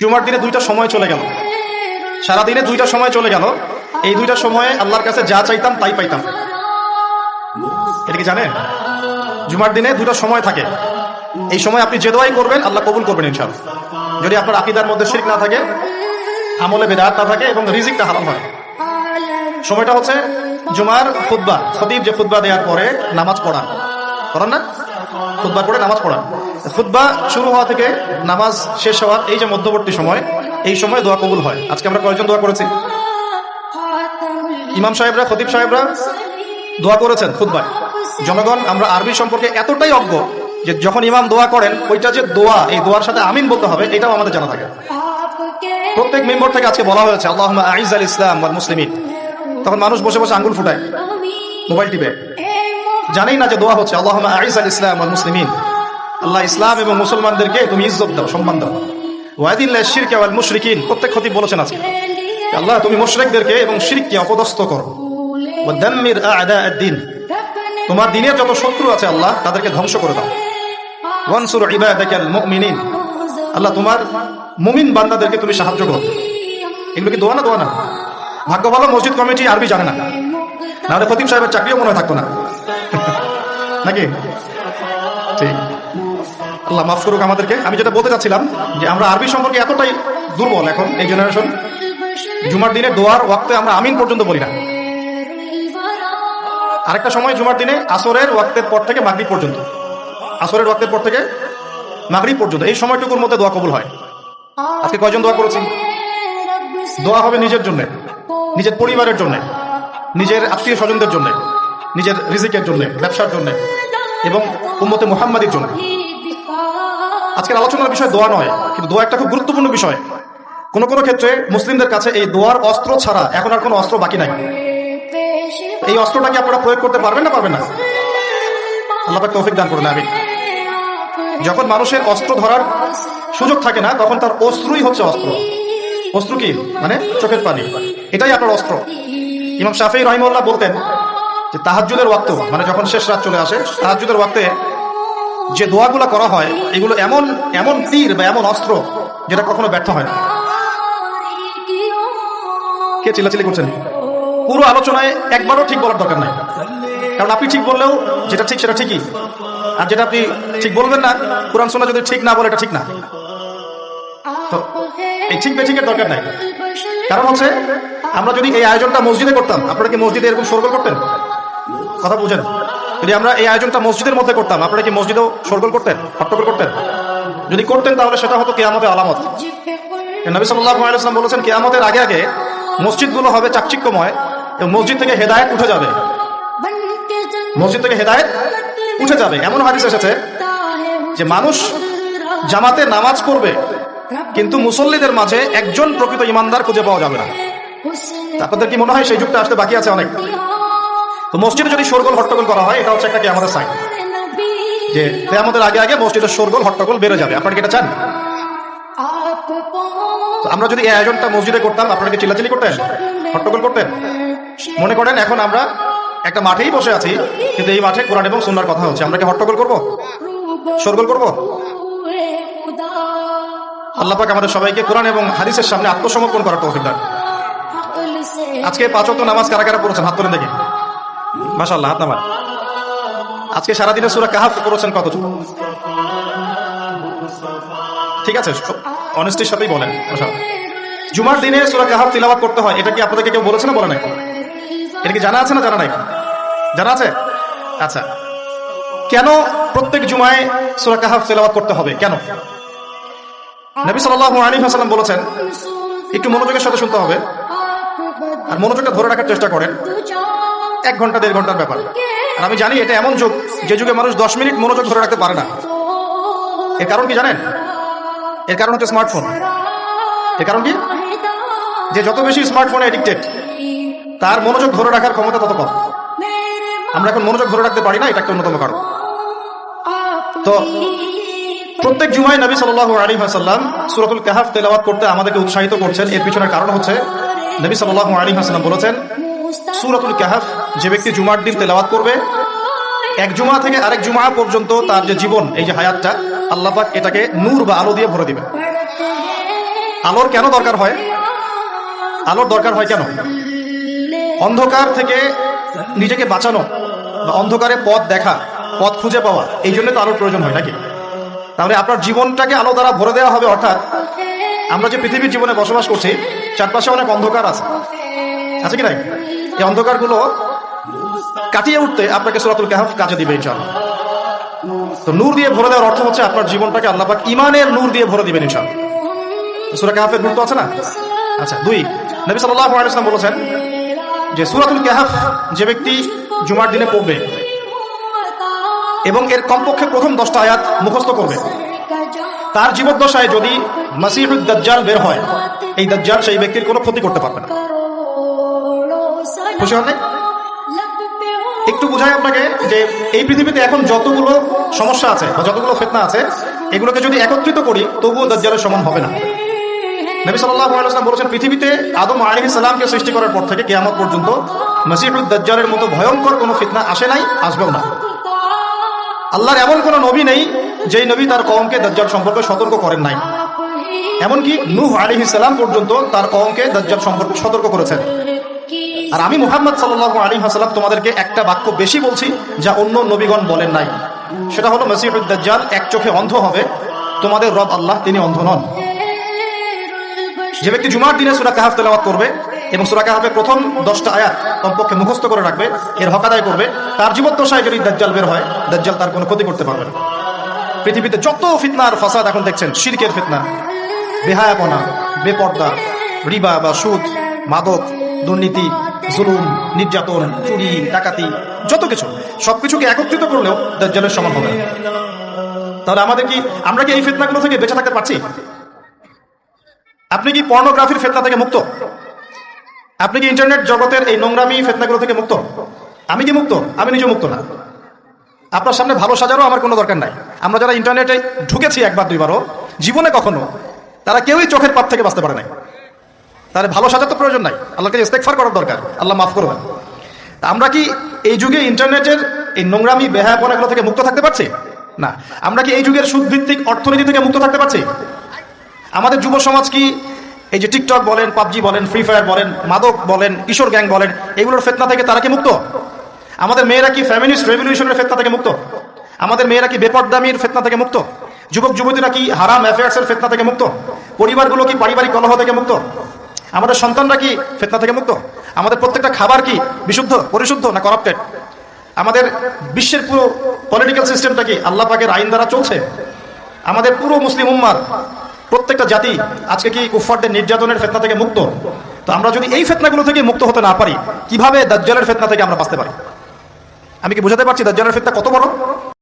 জুমার দিনে দুইটা সময় চলে গেল, সারাদিনে দুইটা সময় চলে গেল। এই দুইটা সময়ে আল্লাহর কাছে যা চাইতাম তাই পাইতাম। এটা কি জানেন? জুমার দিনে দুটো সময় থাকে, এই সময় আপনি যে দোয়াই করবেন আল্লাহ কবুল করবেন ইনশাআল্লাহ, যদি আপনার আকীদার মধ্যে শিরক না থাকে, আমলে বেদাত না থাকে এবং রিজিকটা হালাল হয়। সময়টা হচ্ছে জুমার খুতবা, খতিব যে খুতবা দেওয়ার পরে নামাজ পড়া, করেন না? খুতবার পরে নামাজ পড়া, খুতবা শুরু হওয়া থেকে নামাজ শেষ হওয়ার এই যে মধ্যবর্তী সময়, এই সময় দোয়া কবুল হয়। আজকে আমরা কয়েকজন দোয়া করেছি? ইমাম সাহেবরা, খতিব সাহেবরা দোয়া করেছেন খুতবায়। জনগণ আমরা আরবি সম্পর্কে এতটাই অজ্ঞ যে যখন ইমাম দোয়া করেন ওইটা যে দোয়া, এই দোয়ার সাথে আমিন বলতে হবে এটাও আমাদের জানা থাকে। প্রত্যেক মেম্বার থেকে আজকে বলা হয়েছে আল্লাহুম্মা আইজ্জাল ইসলাম ওয়াল মুসলিমিন, তখন মানুষ বসে বসে আঙ্গুল ফুটায়, মোবাইল টিপে, জানেই না যে দোয়া হচ্ছে আল্লাহুম্মা আইজ্জাল ইসলাম ওয়াল মুসলিমিন, আল্লাহ ইসলাম এবং মুসলমানদেরকে তুমি ইজ্জত দাও, সম্মান দাও। ওয়াদিল্লাহ শিরক ওয়াল মুশরিকিন, প্রত্যেক খতিব বলেছেন আজকে আল্লাহ তুমি মুশরিকদেরকে এবং শিরককে অপদস্থ করো। ওয়া দাম্মির আ'দা আদ-দ্বীন, তোমার দিনের যত শত্রু আছে আল্লাহ তাদেরকে ধ্বংস করে দাও। ওয়ানসুর ইবাদাকাল মুমিনিন, আল্লাহ তোমার মুমিন বান্দাদেরকে তুমি সাহায্য করো। এগুলো কি দোয়া না? দোয়া না? ভাগ্য ভালো মসজিদ কমিটি আরবি জানে না, নাহলে খতিব সাহেবের চাকরিও মনে হয় থাকতো না, নাকি? ঠিক, আল্লাহ মাফ করুক আমাদেরকে। আমি যেটা বলতে চাচ্ছিলাম যে আমরা আরবি সম্পর্কে এতটাই দুর্বল এখন এই জেনারেশন, জুমার দিনে দোয়ার ওয়াক্তে আমরা আমিন পর্যন্ত বলি না। আরেকটা সময় জুমার দিনে আসরের ওয়াক্তের পর থেকে মাগরিব পর্যন্ত, আসরের ওয়াক্তের পর থেকে মাগরিব পর্যন্ত, এই সময়টুকুর মধ্যে দোয়া কবুল হয়। আজকে কয়জন দোয়া করেছি? দোয়া হবে নিজের জন্য, নিজের পরিবারের জন্য, নিজের আত্মীয় স্বজনদের জন্য, নিজের রিজিকের জন্য, ব্যবসার জন্য এবং উম্মতে মুহাম্মাদির জন্য। আজকের আলোচনার বিষয় দোয়া নয়, কিন্তু দোয়া একটা খুব গুরুত্বপূর্ণ বিষয়। কোন কোন ক্ষেত্রে মুসলিমদের কাছে এই দোয়ার অস্ত্র ছাড়া এখন আর কোনো অস্ত্র বাকি নাই। এই অস্ত্রটাকে আপনারা প্রয়োগ করতে পারবেন না? পারবেন না? আল্লাহ পাক তৌফিক দান করুন, আমিন। যখন মানুষের অস্ত্র ধরার সুযোগ থাকে না তখন তার অস্ত্রই হচ্ছে অস্ত্র। অস্ত্র কি? মানে চোখের পানি, এটাই আপনার অস্ত্র। ইমাম শাফিঈ রাহিমাহুল্লাহ বলতেন যে তাহাজ্জুদের ওয়াক্ত, মানে যখন শেষ রাত চলে আসে, তাহাজ্জুদের ওয়াক্তে যে দোয়াগুলো করা হয় এগুলো এমন এমন তীর বা এমন অস্ত্র যেটা কখনো ব্যর্থ হয় না। কে চিল্লাচিল্লি করছেন? পুরো আলোচনায় একবারও ঠিক বলার দরকার নাই, কারণ আপনি ঠিক বললেও যেটা ঠিক সেটা ঠিকই, আর যেটা আপনি ঠিক বলবেন না, কোরআন সুন্নাহ যদি ঠিক না বলে এটা ঠিক না। তো এই ঠিক বেঠিকের দরকার নাই। কারণ হচ্ছে আমরা যদি এই আয়োজনটা মসজিদে করতাম, আপনারা কি মসজিদে এরকম শোরগোল করতেন? কথা বুঝেন? যদি আমরা এই আয়োজনটা মসজিদের মধ্যে করতাম, আপনারা কি মসজিদেও শোরগোল করতেন, হট্টগোল করতেন? যদি করতেন তাহলে সেটা হতো কিয়ামতের আলামত। নবী সাল্লাল্লাহু আলাইহি ওয়াসাল্লাম বলেছেন কিয়ামতের আগে আগে মসজিদগুলো হবে চাকচিক্যময় এবং মসজিদ থেকে হেদায়েত উঠে যাবে, মসজিদ থেকে হেদায়েত উঠে যাবে। এমন হাদিস এসেছে যে মানুষ জামাতে নামাজ পড়বে কিন্তু মুসল্লিদের মাঝে একজন প্রকৃত ইমানদার খুঁজে পাওয়া যাবে না। আপনাদের কি মনে হয় সেই যুগটা আসতে বাকি আছে অনেক? তো মসজিদে যদি শোরগোল হট্টগোল করা হয় এটা হচ্ছে একটা কিয়ামতের সাইন, যে কিয়ামতের আগে আগে মসজিদের শোরগোল হট্টগোল বেড়ে যাবে। আপনারা কি এটা চান? তো আমরা যদি এই আয়োজনটা মসজিদে করতাম, আপনারা কি চিল্লাচিল্লি করতেন, হট্টগোল করতেন? মনে করেন এখন আমরা একটা মাঠেই বসে আছি, কিন্তু এই মাঠে কোরআন এবং সুন্নাহর কথা হচ্ছে, আমরা কি হট্টগোল করবো, শোরগোল করবো? আল্লাহ পাক আমাদের সবাইকে কোরআন এবং হাদিসের সামনে আত্মসমর্পণ করার তৌফিক দান। আজকে 5 ওয়াক্ত নামাজ কারা কারা পড়েছেন হাত তোলেন দেখি। মাশাআল্লাহ, হাত নামান। আজকে সারাদিনে সূরা কাহফ পড়েছেন কত? ঠিক আছে, অনেস্টির সাথেই বলেন। মাশাআল্লাহ। জুমার দিনে সূরা কাহফ তিলাওয়াত করতে হয়, এটা কি আপনাদেরকে কেউ বলেছে না বলে নাই? এটা কি জানা আছে না জানা নাই? জানা আছে? আচ্ছা, কেন প্রত্যেক জুমায় সূরা কাহফ তিলাওয়াত করতে হবে? কেন? নবী সাল্লাল্লাহু আলাইহি ওয়াসাল্লাম বলেছেন, একটু মনোযোগের সাথে শুনতে হবে আর মনোযোগটা ধরে রাখার চেষ্টা করেন। 1 ঘন্টা 1.5 ঘন্টার ব্যাপার। আর আমি জানি এটা এমন যুগ যে যুগে মানুষ 10 মিনিট মনোযোগ ধরে রাখতে পারে না। এর কারণ কি জানেন? এর কারণ হচ্ছে স্মার্টফোন। এর কারণ কি? যে যত বেশি স্মার্টফোনে এডিক্টেড তার মনোযোগ ধরে রাখার ক্ষমতা তত কম। আমরা এখন মনোযোগ ধরে রাখতে পারি না, এটা একটা অন্যতম কারণ। তো প্রত্যেক জুমায় নবী সাল্লাল্লাহু আলাইহি ওয়াসাল্লাম সূরাতুল কাহফ তেলাওয়াত করতে আমাদেরকে উৎসাহিত করছেন। এর পিছনের কারণ হচ্ছে নবী সাল্লাল্লাহু আলাইহি ওয়াসাল্লাম বলেছেন, সূরাতুল কাহফ যে ব্যক্তি জুমার দিন তেলাওয়াত করবে, এক জুমা থেকে আরেক জুমা পর্যন্ত তার যে জীবন, এই যে হায়াতটা, আল্লাহ পাক এটাকে নূর বা আলো দিয়ে ভরে দিবেন। আলোর কেন দরকার হয়? আলোর দরকার হয় কেন? অন্ধকার থেকে নিজেকে বাঁচানো বা অন্ধকারে পথ দেখা, পথ খুঁজে পাওয়া, এই জন্য তো আলোর প্রয়োজন হয় নাকি? তাহলে আপনার জীবনটাকে আলো দ্বারা ভরে দেওয়া হবে। অর্থাৎ আমরা যে পৃথিবীর জীবনে বসবাস করছি, চারপাশে অনেক অন্ধকার আছে কি নাই? এই অন্ধকারগুলো কাটিয়ে উঠতে আপনাকে সূরাতুল কাহফ কাজে দিবে ইনশাআল্লাহ। তো নূর দিয়ে ভরে দেওয়ার অর্থ হচ্ছে আপনার জীবনটাকে আল্লাহ পাক ঈমানের নূর দিয়ে ভরে দিবেন ইনশাআল্লাহ। সূরা কাহফের গুরুত্ব আছে না? আচ্ছা, 2, নবী সাল্লাল্লাহু আলাইহি ওয়াসাল্লাম বলেছেন যে সূরাতুল কাহফ যে ব্যক্তি জুমার দিনে পড়বে এবং এর কমপক্ষে প্রথম 10টা আয়াত মুখস্থ করবে, তার জীবদ্দশায় যদি মাসিহুদ দাজ্জাল বের হয়, এই দাজ্জাল সেই ব্যক্তির কোনো ক্ষতি করতে পারবে না। খুশি হন নাই? একটু বুঝাই আপনাকে যে এই পৃথিবীতে এখন যতগুলো সমস্যা আছে বা যতগুলো ফিতনা আছে, এগুলোকে যদি একত্রিত করি তবুও দাজ্জালের সমান হবে না। নবী সাল্লাল্লাহু আলাইহি ওয়াসাল্লাম বলেছেন পৃথিবীতে আদম আলাইহিস সালামকে সৃষ্টি করার পর থেকে কিয়ামত পর্যন্ত মাসিহুদ দাজ্জালের মতো ভয়ঙ্কর কোনো ফিতনা আসে নাই, আসবেও না। আল্লাহর এমন কোন নবী নেই যেই নবী তার কওমকে দাজ্জাল সম্পর্কে সতর্ক করেন নাই। এমনকি নূহ আলাইহিস সালাম পর্যন্ত তার কওমকে দাজ্জাল সম্পর্কে সতর্ক করেছেন। আর আমি মুহাম্মদ সাল্লাল্লাহু আলাইহি ওয়াসাল্লাম তোমাদেরকে একটা বাক্য বেশি বলছি যা অন্য নবীগণ বলেন নাই, সেটা হলো মাসিহুদ দাজ্জাল এক চোখে অন্ধ হবে, তোমাদের রব আল্লাহ তিনি অন্ধ নন। যে ব্যক্তি জুমার দিনে সূরা কাহফ তেলাওয়াত করবে এবং সূরা কাহফের প্রথম 10টা আয়াত কমপক্ষে মুখস্থ করে রাখবে, এর হক আদায় করবে, তার জীবদ্দশায় যদি দাজ্জাল বের হয়, দাজ্জাল তার কোনো ক্ষতি করতে পারবে না। পৃথিবীতে যত ফিতনা আর ফাসাদ এখন দেখছেন, শিরকের ফিতনা, বেহায়াপনা, বেপর্দা, রিবা বা সুদ, মাদক, দুর্নীতি, জুলুম, নির্যাতন, চুরি, ডাকাতি, যত কিছু, সবকিছুকে একত্রিত করলেও দাজ্জালের সমান হবে না। তাহলে আমরা কি এই ফিতনাগুলো থেকে বেঁচে থাকতে পারছি? আপনি কি পর্নোগ্রাফির ফিতনা থেকে মুক্ত? আপনি কি ইন্টারনেট জগতের এই নোংরামি ফিতনাগুলো থেকে মুক্ত? আমি কি মুক্ত? আমি নিজে মুক্ত না। আপনার সামনে ভালো সাজারও আমার কোনো দরকার নাই। আমরা যারা ইন্টারনেটে ঢুকেছি একবার দুইবারও, জীবনে কখনো তারা কেউই চোখের পাপ থেকে বাঁচতে পারে নাই। তাহলে ভালো সাজার তো প্রয়োজন নাই, আল্লাহকে ইস্তেগফার করার দরকার, আল্লাহ মাফ করবেন। আমরা কি এই যুগে ইন্টারনেটের এই নোংরামি বেহায়াপনাগুলো থেকে মুক্ত থাকতে পারছি? না। আমরা কি এই যুগের সুদভিত্তিক অর্থনীতি থেকে মুক্ত থাকতে পারছি? আমাদের যুব সমাজ কি এই যে টিকটক বলেন, পাবজি বলেন, ফ্রি ফায়ার বলেন, মাদক বলেন, কিশোর গ্যাং বলেন, এগুলোর ফিতনা থেকে তারা কি মুক্ত? আমাদের মেয়েরা কি ফ্যামিলিস্ট রেভলিউশনের ফিতনা থেকে মুক্ত? আমাদের মেয়েরা কি বেপরদামির ফিতনা থেকে মুক্ত? যুবক যুবতীরা কি হারাম অ্যাফেয়ার্সের ফিতনা থেকে মুক্ত? পরিবারগুলো কি পারিবারিক কলহ থেকে মুক্ত? আমাদের সন্তানরা কি ফিতনা থেকে মুক্ত? আমাদের প্রত্যেকটা খাবার কি বিশুদ্ধ, পরিশুদ্ধ না করাপ্টেড? আমাদের বিশ্বের পুরো পলিটিক্যাল সিস্টেমটা কি আল্লাহ পাকের আইন দ্বারা চলছে? আমাদের পুরো মুসলিম উম্মার প্রত্যেকটা জাতি আজকে কি কুফফারদের নির্যাতনের ফিতনা থেকে মুক্ত? তো আমরা যদি এই ফিতনাগুলো থেকে মুক্ত হতে না পারি, কিভাবে দাজ্জালের ফিতনা থেকে আমরা বাঁচতে পারি? আমি কি বুঝাতে পারছি দাজ্জালের ফিতনা কত বড়?